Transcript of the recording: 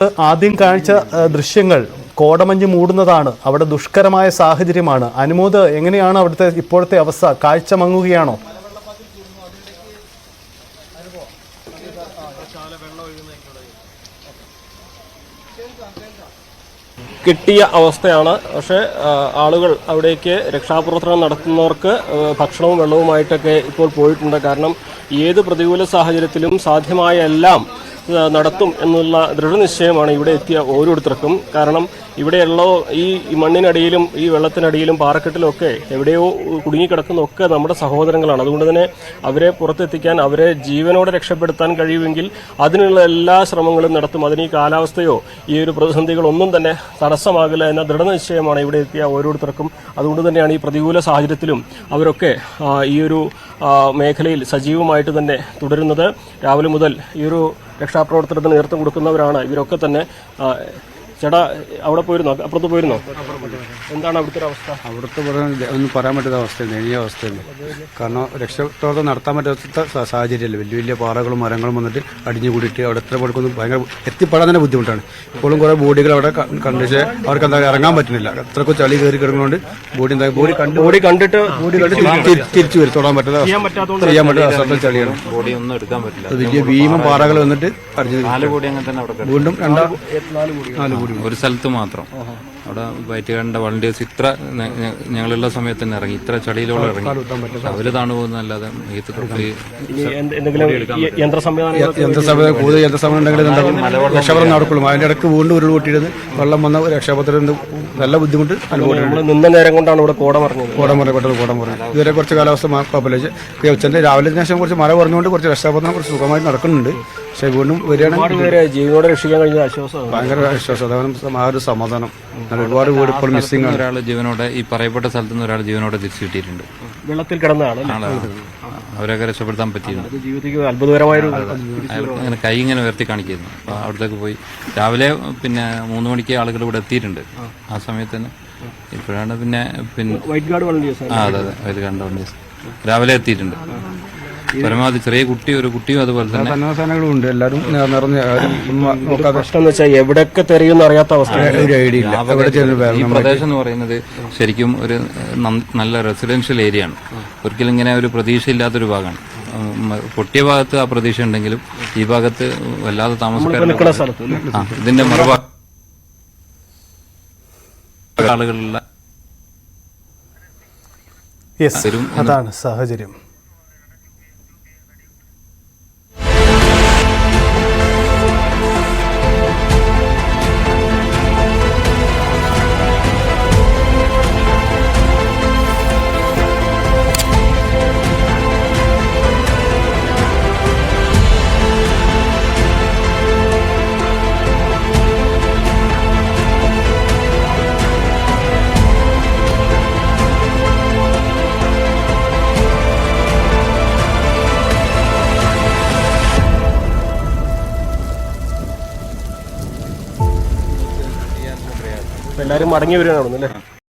ആദ്യം കാഴ്ച ദൃശ്യങ്ങൾ കോടമഞ്ഞ് മൂടുന്നതാണ്. അവിടെ ദുഷ്കരമായ സാഹചര്യമാണ്. അനുമോദ്, എങ്ങനെയാണ് അവിടുത്തെ ഇപ്പോഴത്തെ അവസ്ഥ? കാഴ്ച മങ്ങുകയാണോ? കിട്ടിയ അവസ്ഥയാണ്. പക്ഷേ ആളുകൾ അവിടേക്ക് രക്ഷാപ്രവർത്തനം നടത്തുന്നവർക്ക് ഭക്ഷണവും വെള്ളവുമായിട്ടൊക്കെ ഇപ്പോൾ പോയിട്ടുണ്ട്. കാരണം ഏത് പ്രതികൂല സാഹചര്യത്തിലും സാധ്യമായ എല്ലാം നടത്തും എന്നുള്ള ദൃഢനിശ്ചയമാണ് ഇവിടെ എത്തിയ ഓരോരുത്തർക്കും. കാരണം ഇവിടെയുള്ള ഈ മണ്ണിനടിയിലും ഈ വെള്ളത്തിനടിയിലും പാറക്കെട്ടിലും ഒക്കെ എവിടെയോ കുടുങ്ങിക്കിടക്കുന്നതൊക്കെ നമ്മുടെ സഹോദരങ്ങളാണ്. അതുകൊണ്ട് തന്നെ അവരെ പുറത്തെത്തിക്കാൻ, അവരെ ജീവനോടെ രക്ഷപ്പെടുത്താൻ കഴിയുമെങ്കിൽ അതിനുള്ള എല്ലാ ശ്രമങ്ങളും നടത്തും. അതിന് ഈ കാലാവസ്ഥയോ ഈ ഒരു പ്രതിസന്ധികളൊന്നും തന്നെ തടസ്സമാകില്ല എന്ന ദൃഢനിശ്ചയമാണ് ഇവിടെ എത്തിയ ഓരോരുത്തർക്കും. അതുകൊണ്ട് തന്നെയാണ് ഈ പ്രതികൂല സാഹചര്യത്തിലും അവരൊക്കെ ഈ ഒരു മേഖലയിൽ സജീവമായിട്ട് തന്നെ തുടരുന്നത്. രാവിലെ മുതൽ ഈ ഒരു രക്ഷാപ്രവർത്തനത്തിന് നേതൃത്വം കൊടുക്കുന്നവരാണ് ഇവരൊക്കെ തന്നെ. ചേട്ടാ, അവിടെ പോയിരുന്നോ? അപ്പുറത്ത് പോയിരുന്നോ? എന്താണ് അവിടുത്തെ അവസ്ഥ? അവിടുത്തെ ഒന്നും പറയാൻ പറ്റാത്ത അവസ്ഥയാണ്, ദയനീയ അവസ്ഥയാണ്. കാരണം രക്ഷാപ്രവർത്തനം നടത്താൻ പറ്റാത്ത സാഹചര്യമല്ല. വലിയ വലിയ പാറകളും മരങ്ങളും വന്നിട്ട് അടിഞ്ഞു കൂടിയിട്ട് അവിടെ എത്ര പേർക്കൊന്നും ഭയങ്കര എത്തിപ്പെടാൻ തന്നെ ബുദ്ധിമുട്ടാണ്. ഇപ്പോഴും കുറേ ബോഡികൾ അവിടെ കണ്ടിച്ച് അവർക്ക് എന്താ ഇറങ്ങാൻ പറ്റുന്നില്ല. അത്രക്കും ചളി കയറി കിടക്കുന്നതുകൊണ്ട് ബോഡി കണ്ടിട്ട് തിരിച്ചു വരും. തൊടാൻ പറ്റാത്ത ചെയ്യാൻ പറ്റാത്ത അവസ്ഥ ചളിയാണ്. വലിയ ഭീമം പാറകൾ വന്നിട്ട് വീണ്ടും 4 കോടി ഒരു സ്ഥലത്ത് മാത്രം അവിടെ വയറ്റുകാരൻ്റെ വളണ്ടിയേഴ്സ് ഇത്ര ഞങ്ങളുള്ള സമയത്ത് തന്നെ ഇറങ്ങി, ഇത്ര ചടിയിലോളം ഇറങ്ങി. അവര് താണു പോകുന്നല്ലാതെ കൂടുതൽ യന്ത്രസമയം ഉണ്ടെങ്കിൽ രക്ഷാപ്രവർത്തനം നടക്കുള്ളൂ. അതിന്റെ ഇടയ്ക്ക് വീണ്ടും ഉരുൾപൊട്ടിയിരുന്ന് വെള്ളം വന്ന രക്ഷാപ്രവർത്തനം നല്ല ബുദ്ധിമുട്ട് നിന്ന നേരം കൊണ്ടാണ് ഇവിടെ കോട പറഞ്ഞു. ഇതുവരെ കുറച്ച് കാലാവസ്ഥ കുഴപ്പമില്ല. ഉച്ചന്റെ രാവിലെ ശേഷം കുറച്ച് മഴ കുറഞ്ഞുകൊണ്ട് കുറച്ച് രക്ഷാപ്രവർത്തനം കുറച്ച് സുഖമായിട്ട് നടക്കുന്നുണ്ട്. പക്ഷെ വീണ്ടും വരികയാണെങ്കിൽ ജീവനോടെ രക്ഷിക്കാൻ കഴിഞ്ഞ ആശ്വാസം, ഭയങ്കര ആശ്വാസം. അതാണ് ആ ഒരു സമാധാനം. ഒരുപാട് വീട് ഇപ്പോൾ മിസ്സിംഗ് ആണ്. ഒരാൾ ജീവനോടെ, ഈ പറയപ്പെട്ട സ്ഥലത്ത് നിന്ന് ഒരാൾ ജീവനോടെ തിരിച്ചു കിട്ടിയിട്ടുണ്ട്. വെള്ളത്തിൽ കിടന്നതാണ്. അവരൊക്കെ രക്ഷപ്പെടുത്താൻ പറ്റിയിട്ടുണ്ട്. ജീവിതത്തിൽ അത്ഭുതകരമായൊരു അങ്ങനെ കൈ ഇങ്ങനെ ഉയർത്തി കാണിക്കുന്നു. അപ്പൊ അവിടത്തേക്ക് പോയി രാവിലെ 3 മണിക്ക് ആളുകൾ ഇവിടെ എത്തിയിട്ടുണ്ട്. ആ സമയത്ത് തന്നെ ഇപ്പോഴാണ് പിന്നെ വൈറ്റ് ഗാർഡ് വളണ്ടിയേഴ്സ്. അതെ, വൈറ്റ് ഗാർഡ് വളണ്ടിയേഴ്സ് രാവിലെ എത്തിയിട്ടുണ്ട്. പരമാവധി ചെറിയ ഒരു കുട്ടിയും അതുപോലെ തന്നെ ഉണ്ട്. എല്ലാവരും പ്രശ്നം വെച്ചാൽ എവിടെയൊക്കെ തെരയുന്ന അറിയാത്ത അവസ്ഥ. ഈ പ്രദേശം എന്ന് പറയുന്നത് ശരിക്കും ഒരു നല്ല റെസിഡൻഷ്യൽ ഏരിയ ആണ്. ഒരിക്കലും ഇങ്ങനെ ഒരു പ്രതീക്ഷയില്ലാത്തൊരു ഭാഗമാണ്. പൊട്ടിയ ഭാഗത്ത് ആ പ്രതീക്ഷ ഉണ്ടെങ്കിലും ഈ ഭാഗത്ത് വല്ലാതെ താമസക്കാർ ഇതിന്റെ മറുഭാഗം ആളുകളുള്ള അതാണ് സാഹചര്യം. എല്ലാവരും മടങ്ങി വരികയാണെന്നല്ലേ?